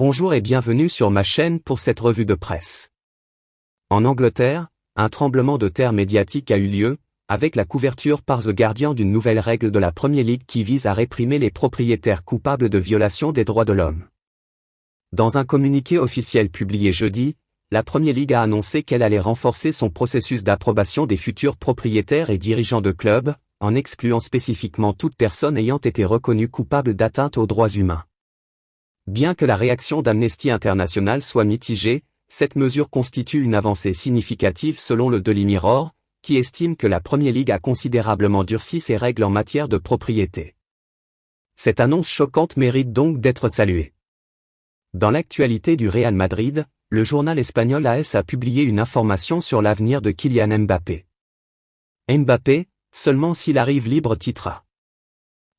Bonjour et bienvenue sur ma chaîne pour cette revue de presse. En Angleterre, un tremblement de terre médiatique a eu lieu, avec la couverture par The Guardian d'une nouvelle règle de la Premier League qui vise à réprimer les propriétaires coupables de violation des droits de l'homme. Dans un communiqué officiel publié jeudi, la Premier League a annoncé qu'elle allait renforcer son processus d'approbation des futurs propriétaires et dirigeants de clubs, en excluant spécifiquement toute personne ayant été reconnue coupable d'atteinte aux droits humains. Bien que la réaction d'Amnesty International soit mitigée, cette mesure constitue une avancée significative selon le Daily Mirror, qui estime que la Premier League a considérablement durci ses règles en matière de propriété. Cette annonce choquante mérite donc d'être saluée. Dans l'actualité du Real Madrid, le journal espagnol AS a publié une information sur l'avenir de Kylian Mbappé. Mbappé, seulement s'il arrive libre titrera.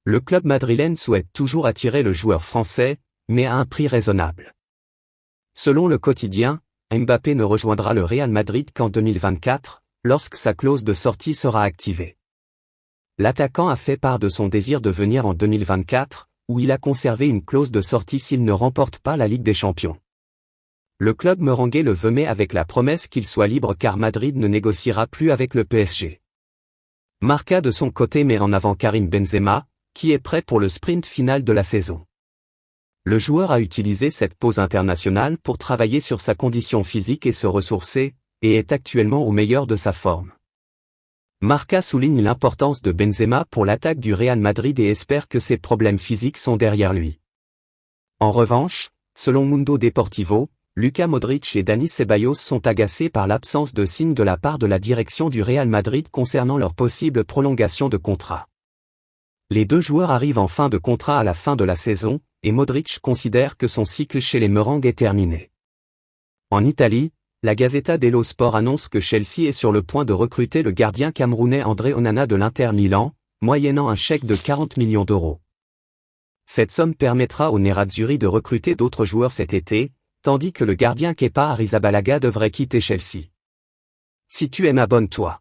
Le club madrilène souhaite toujours attirer le joueur français, mais à un prix raisonnable. Selon le quotidien, Mbappé ne rejoindra le Real Madrid qu'en 2024, lorsque sa clause de sortie sera activée. L'attaquant a fait part de son désir de venir en 2024, où il a conservé une clause de sortie s'il ne remporte pas la Ligue des Champions. Le club merengue le veut mais avec la promesse qu'il soit libre car Madrid ne négociera plus avec le PSG. Marca de son côté met en avant Karim Benzema, qui est prêt pour le sprint final de la saison. Le joueur a utilisé cette pause internationale pour travailler sur sa condition physique et se ressourcer, et est actuellement au meilleur de sa forme. Marca souligne l'importance de Benzema pour l'attaque du Real Madrid et espère que ses problèmes physiques sont derrière lui. En revanche, selon Mundo Deportivo, Luka Modric et Dani Ceballos sont agacés par l'absence de signes de la part de la direction du Real Madrid concernant leur possible prolongation de contrat. Les deux joueurs arrivent en fin de contrat à la fin de la saison, et Modric considère que son cycle chez les Merengues est terminé. En Italie, la Gazzetta dello Sport annonce que Chelsea est sur le point de recruter le gardien camerounais André Onana de l'Inter Milan, moyennant un chèque de 40 millions d'euros. Cette somme permettra aux Nerazzurri de recruter d'autres joueurs cet été, tandis que le gardien Kepa Arrizabalaga devrait quitter Chelsea. Si tu aimes, abonne-toi.